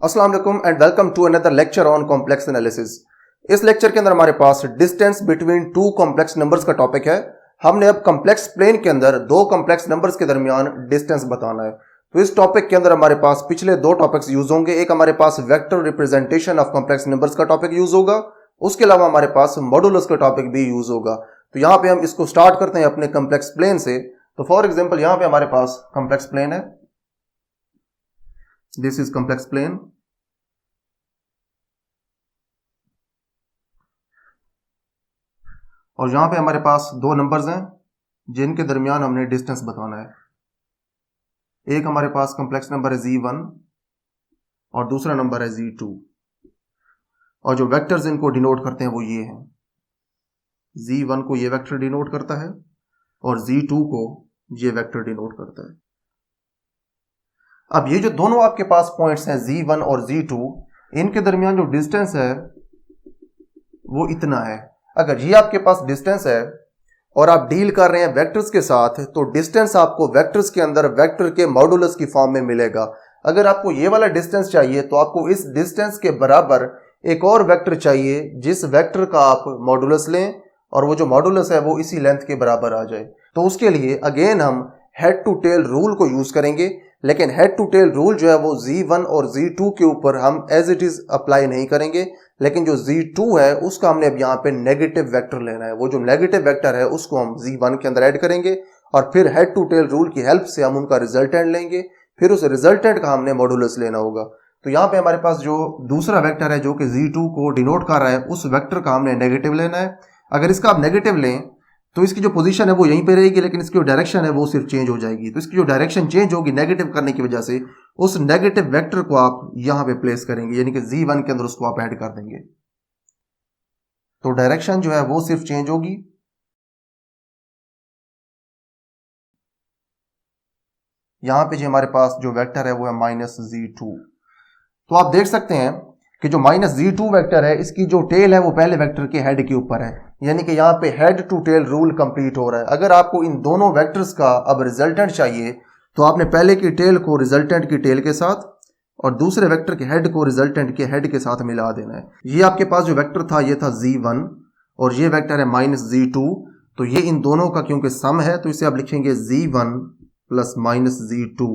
अस्सलाम वालेकुम and welcome to another lecture on complex analysis. इस लेक्चर के अंदर हमारे पास distance between two complex numbers का टॉपिक है। हमने अब कॉम्प्लेक्स प्लेन के अंदर दो कॉम्प्लेक्स नंबर्स के दरमियान डिस्टेंस बताना है। तो इस टॉपिक के अंदर हमारे पास पिछले दो टॉपिक्स यूज होंगे। एक हमारे पास vector representation of complex numbers का टॉपिक यूज होगा, उसके अलावा हमारे पास मॉडुलस का टॉपिक भी यूज होगा। तो यहाँ पे हम इसको स्टार्ट करते हैं अपने कॉम्प्लेक्स प्लेन से। तो फॉर एग्जाम्पल यहाँ पे हमारे पास कॉम्प्लेक्स प्लेन है, दिस इज कॉम्प्लेक्स प्लेन। और यहां पे हमारे पास दो नंबर्स हैं जिनके दरमियान हमने डिस्टेंस बताना है। एक हमारे पास कॉम्प्लेक्स नंबर है Z1 और दूसरा नंबर है Z2। और जो वेक्टर्स इनको डिनोट करते हैं वो ये हैं। Z1 को ये वेक्टर डिनोट करता है और Z2 को ये वेक्टर डिनोट करता है। अब ये जो दोनों आपके पास पॉइंट्स हैं Z1 और Z2, इनके दरमियान जो डिस्टेंस है वो इतना है। अगर ये आपके पास डिस्टेंस है और आप डील कर रहे हैं वेक्टर्स के साथ, तो डिस्टेंस आपको वेक्टर्स के अंदर वेक्टर के मॉडुलस की फॉर्म में मिलेगा। अगर आपको ये वाला डिस्टेंस चाहिए तो आपको इस डिस्टेंस के बराबर एक और वेक्टर चाहिए जिस वेक्टर का आप मॉडुलस लें और वो जो मॉडुलस है वो इसी लेंथ के बराबर आ जाए। तो उसके लिए अगेन हम हेड टू टेल रूल को यूज करेंगे, लेकिन हेड टू टेल रूल जो है वो Z1 और Z2 के ऊपर हम एज इट इज अप्लाई नहीं करेंगे, लेकिन जो Z2 है उसका हमने अब यहाँ पे नेगेटिव वेक्टर लेना है। वो जो नेगेटिव वेक्टर है उसको हम Z1 के अंदर ऐड करेंगे और फिर हेड टू टेल रूल की हेल्प से हम उनका रिजल्टेंट लेंगे, फिर उस रिजल्टेंट का हमने मॉडुलस लेना होगा। तो यहाँ पे हमारे पास जो दूसरा वेक्टर है जो कि Z2 को डिनोट कर रहा है, उस वेक्टर का हमने नेगेटिव लेना है। अगर इसका आप नेगेटिव लें तो इसकी जो पोजीशन है वो यहीं पे रहेगी, लेकिन इसकी जो डायरेक्शन है वो सिर्फ चेंज हो जाएगी। तो इसकी जो डायरेक्शन चेंज होगी नेगेटिव करने की वजह से, उस नेगेटिव वेक्टर को आप यहां पे प्लेस करेंगे, यानी कि Z1 के अंदर उसको आप ऐड कर देंगे। तो डायरेक्शन जो है वो सिर्फ चेंज होगी। यहां पे जो हमारे पास जो वेक्टर है वो है -Z2। तो आप देख सकते हैं कि जो -Z2 वेक्टर है इसकी जो टेल है वो पहले वेक्टर के हेड के ऊपर है, यानी कि यहाँ पे head to tail rule complete हो रहा है। अगर आपको इन दोनों वेक्टर्स का अब रिजल्टेंट चाहिए तो आपने पहले की टेल को रिजल्टेंट की टेल के साथ और दूसरे वेक्टर के हेड को रिजल्टेंट के हेड के साथ मिला देना है। ये आपके पास जो वेक्टर था ये था Z1 और ये वेक्टर है -Z2। तो ये इन दोनों का क्योंकि सम है तो इसे आप लिखेंगे Z1 प्लस -Z2।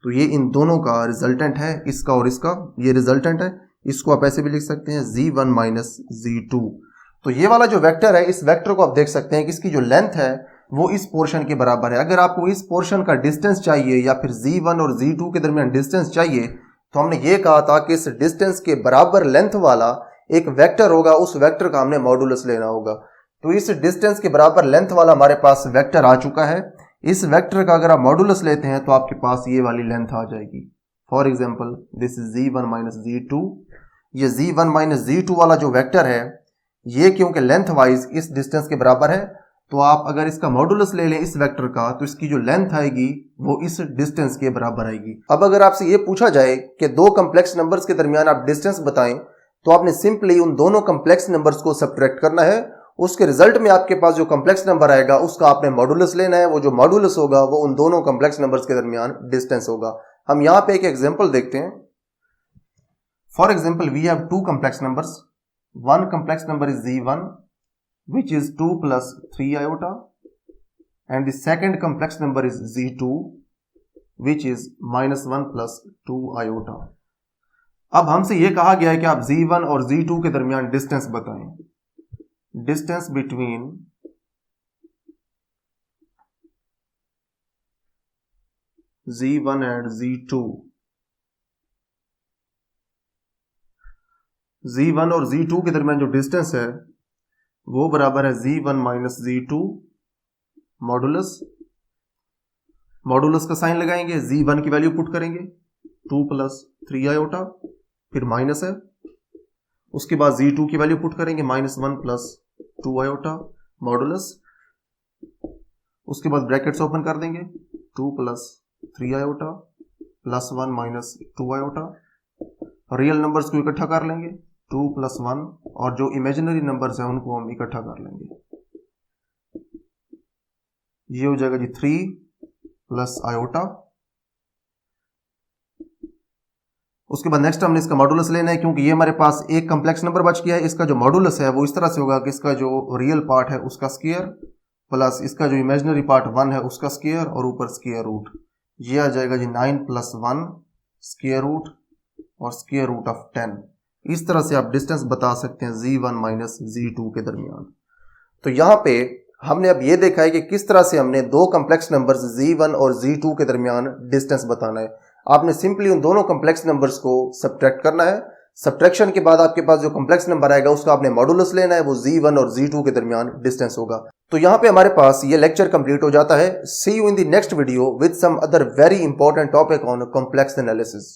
तो ये इन दोनों का रिजल्टेंट है, इसका और इसका, ये रिजल्टेंट है। इसको आप ऐसे भी लिख सकते हैं Z1 माइनस Z2। तो ये वाला जो वेक्टर है, इस वेक्टर को आप देख सकते हैं कि इसकी जो लेंथ है वो इस पोर्शन के बराबर है। अगर आपको इस पोर्शन का डिस्टेंस चाहिए या फिर Z1 और Z2 के दरमियान डिस्टेंस चाहिए तो हमने ये कहा था कि इस डिस्टेंस के बराबर लेंथ वाला एक वेक्टर होगा, उस वेक्टर का हमने मॉडुलस लेना होगा। तो इस डिस्टेंस के बराबर लेंथ वाला हमारे पास वेक्टर आ चुका है। इस वेक्टर का अगर आप मॉडुलस लेते हैं तो आपके पास ये वाली लेंथ आ जाएगी। For example this is Z1 minus Z2। ये Z1 माइनस Z2 वाला जो वेक्टर है ये क्योंकि लेंथ वाइज इस डिस्टेंस के बराबर है, तो आप अगर इसका मॉडुलस ले लें इस वेक्टर का तो इसकी जो लेंथ आएगी वो इस डिस्टेंस के बराबर आएगी। अब अगर आपसे ये पूछा जाए कि दो कॉम्प्लेक्स नंबर्स के दरमियान आप डिस्टेंस बताएं, तो आपने सिंपली उन दोनों कॉम्प्लेक्स नंबर्स को सब्ट्रैक्ट करना है। उसके रिजल्ट में आपके पास जो कॉम्प्लेक्स नंबर आएगा उसका आपने मॉडुलस लेना है। वो जो मॉडुलस होगा वो उन दोनों कॉम्प्लेक्स नंबर्स के दरमियान डिस्टेंस होगा। हम यहां पे एक एग्जांपल देखते हैं। For example we have two complex numbers. One complex number is Z1 which is 2 plus 3 iota and the second complex number is Z2 which is -1 plus 2 iota। अब हमसे यह कहा गया है कि आप Z1 और Z2 के दरमियान डिस्टेंस बताएं। Distance between Z1 and Z2। Z1 और Z2 के दरमियान जो डिस्टेंस है वो बराबर है Z1 minus Z2 modulus. Modulus का साइन लगाएंगे, Z1 की वैल्यू पुट करेंगे 2 प्लस 3 आयोटा, फिर माइनस है। उसके बाद Z2 की वैल्यू पुट करेंगे -1 प्लस 2 आयोटा मॉडुलस। उसके बाद ब्रैकेट्स ओपन कर देंगे 2 plus 3 iota plus 1 minus 2 iota. Real numbers को इकट्ठा कर लेंगे 2 प्लस 1 और जो इमेजिनरी नंबर्स हैं उनको हम इकट्ठा कर लेंगे। ये हो जाएगा जी 3 प्लस आयोटा उसके बाद नेक्स्ट हमने इसका मॉडुलस लेना है, क्योंकि ये हमारे पास एक कम्प्लेक्स नंबर बच गया है। इसका जो मॉडुलस है वो इस तरह से होगा कि इसका जो रियल पार्ट है उसका स्क्वायर प्लस इसका जो इमेजिनरी पार्ट 1 है उसका स्क्वायर और ऊपर स्क्वायर रूट। ये आ जाएगा जी 9 + 1 स्क्वायर रूट और स्क्वायर रूट ऑफ 10। इस तरह से आप डिस्टेंस बता सकते हैं Z1 माइनस Z2 के दरमियान। तो यहाँ पे हमने अब ये देखा है कि किस तरह से हमने दो कम्प्लेक्स नंबर्स Z1 और Z2 के दरमियान डिस्टेंस बताना है। आपने सिंपली उन दोनों कम्प्लेक्स नंबर्स को सब्ट्रैक्ट करना है। सब्ट्रैक्शन के बाद आपके पास जो कम्प्लेक्स नंबर आएगा उसका आपने मॉडुलस लेना है, वो Z1 और Z2 के दरमियान डिस्टेंस होगा। तो यहाँ पे हमारे पास ये लेक्चर कंप्लीट हो जाता है। See you in the next video with some other very important topic on complex analysis.